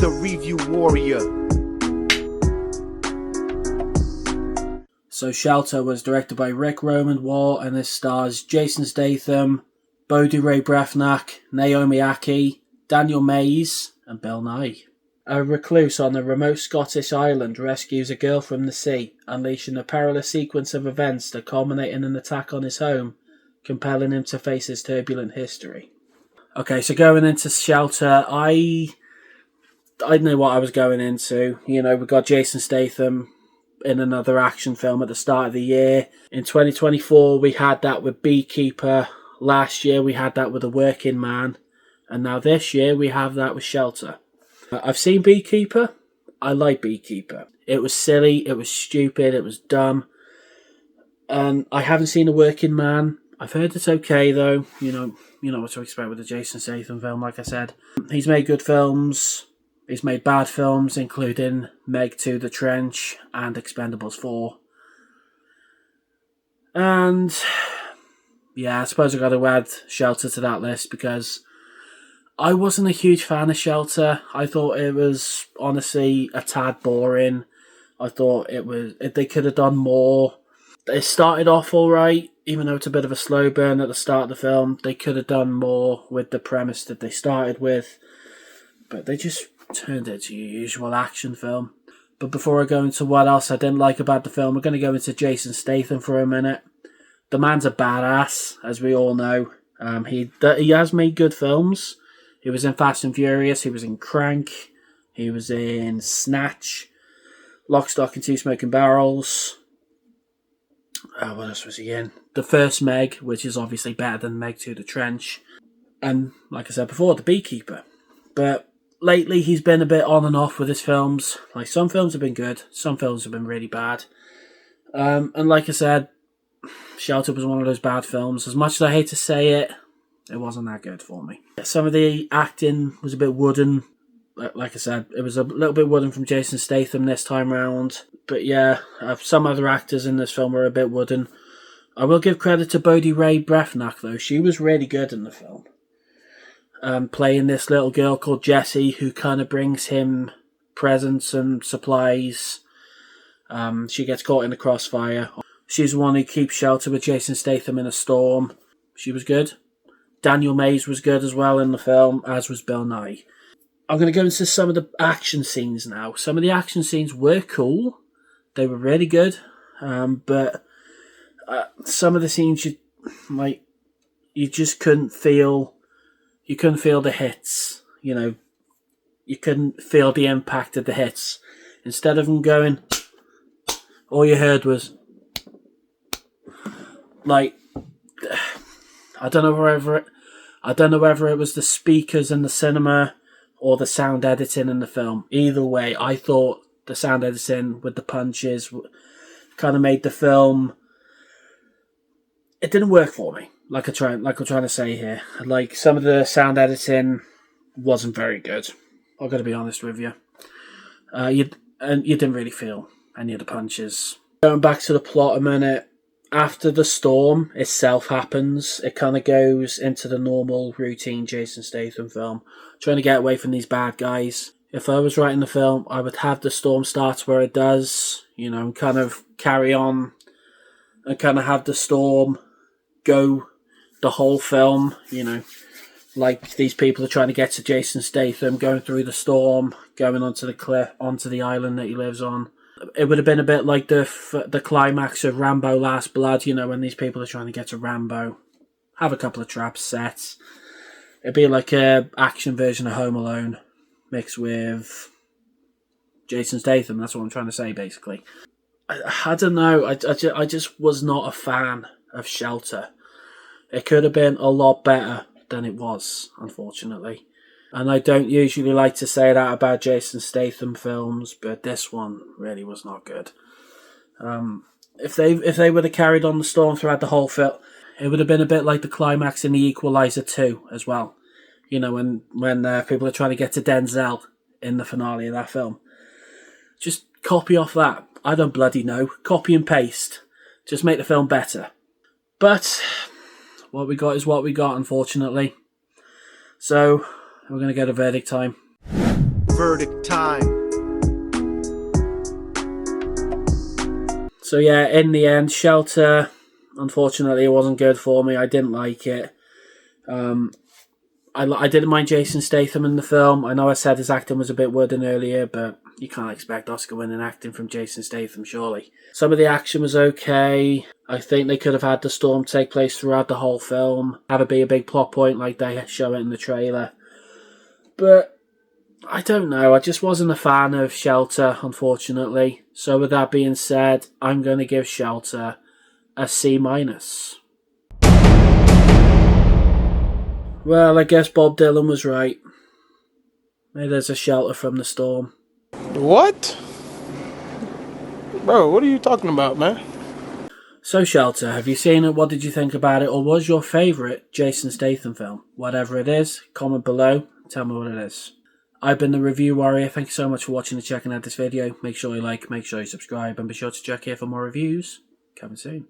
the review warrior. So Shelter was directed by Rick Roman-Wall, and it stars Jason Statham, Bodhi Ray Brefnak, Naomi Ackie, Daniel Mays, and Bill Nighy. A recluse on a remote Scottish island rescues a girl from the sea, unleashing a perilous sequence of events that culminate in an attack on his home, compelling him to face his turbulent history. Okay, so going into Shelter, I knew what I was going into. You know, we got Jason Statham in another action film at the start of the year. In 2024, we had that with Beekeeper. Last year, we had that with The Working Man. And now this year, we have that with Shelter. I've seen Beekeeper. I like Beekeeper. It was silly, it was stupid, it was dumb. And I haven't seen The Working Man. I've heard it's okay, though. You know what to expect with a Jason Statham film, like I said. He's made good films. He's made bad films, including Meg 2, The Trench, and Expendables 4. And yeah, I suppose I've got to add Shelter to that list because I wasn't a huge fan of Shelter. I thought it was honestly a tad boring. I thought they could have done more. It started off alright, even though it's a bit of a slow burn at the start of the film. They could have done more with the premise that they started with, but they just turned it to your usual action film. But before I go into what else I didn't like about the film, we're going to go into Jason Statham for a minute. The man's a badass, as we all know. He has made good films. He was in Fast and Furious, he was in Crank, he was in Snatch, Lock, Stock and Two Smoking Barrels. What else was he in? The first Meg, which is obviously better than Meg 2, The Trench. And, like I said before, The Beekeeper. But lately, he's been a bit on and off with his films. Like, some films have been good, some films have been really bad. And like I said, Shelter was one of those bad films. As much as I hate to say it, it wasn't that good for me. Some of the acting was a bit wooden. Like I said, it was a little bit wooden from Jason Statham this time round. But yeah, some other actors in this film were a bit wooden. I will give credit to Bodhi Ray Brefnak, though. She was really good in the film. Playing this little girl called Jessie, who kind of brings him presents and supplies. She gets caught in the crossfire. She's the one who keeps Shelter with Jason Statham in a storm. She was good. Daniel Mays was good as well in the film, as was Bill Nighy. I'm going to go into some of the action scenes now. Some of the action scenes were cool. They were really good. But some of the scenes, you just couldn't feel... You couldn't feel the hits. You know, you couldn't feel the impact of the hits. Instead of them going, all you heard was... Like... I don't know whether it was the speakers in the cinema or the sound editing in the film. Either way, I thought the sound editing with the punches kind of made the film... It didn't work for me, like I'm trying to say here. Like, some of the sound editing wasn't very good. I've got to be honest with you. You didn't really feel any of the punches. Going back to the plot a minute. After the storm itself happens, it kind of goes into the normal routine Jason Statham film, trying to get away from these bad guys. If I was writing the film, I would have the storm start where it does, and kind of carry on, and kind of have the storm go the whole film, like these people are trying to get to Jason Statham, going through the storm, going onto the cliff, onto the island that he lives on. It would have been a bit like the climax of Rambo Last Blood, when these people are trying to get to Rambo. Have a couple of traps set. It'd be like a action version of Home Alone mixed with Jason Statham. That's what I'm trying to say, basically. I don't know. I just was not a fan of Shelter. It could have been a lot better than it was, unfortunately. And I don't usually like to say that about Jason Statham films, but this one really was not good. If they would have carried on the storm throughout the whole film, it would have been a bit like the climax in The Equalizer 2 as well. When people are trying to get to Denzel in the finale of that film. Just copy off that. I don't bloody know. Copy and paste. Just make the film better. But what we got is what we got, unfortunately. So... we're going to go to verdict time. verdict time. So yeah, in the end, Shelter, unfortunately, it wasn't good for me. I didn't like it. I didn't mind Jason Statham in the film. I know I said his acting was a bit wooden earlier, but you can't expect Oscar-winning acting from Jason Statham, surely. Some of the action was okay. I think they could have had the storm take place throughout the whole film, have it be a big plot point like they show it in the trailer. But I don't know, I just wasn't a fan of Shelter, unfortunately. So with that being said, I'm going to give Shelter a C-. Well, I guess Bob Dylan was right. Maybe there's a shelter from the storm. What? Bro, what are you talking about, man? So Shelter, have you seen it? What did you think about it? Or was your favourite Jason Statham film? Whatever it is, comment below. Tell me what it is. I've been the Review Warrior. Thank you so much for watching and checking out this video. Make sure you like, make sure you subscribe, and be sure to check here for more reviews. Coming soon.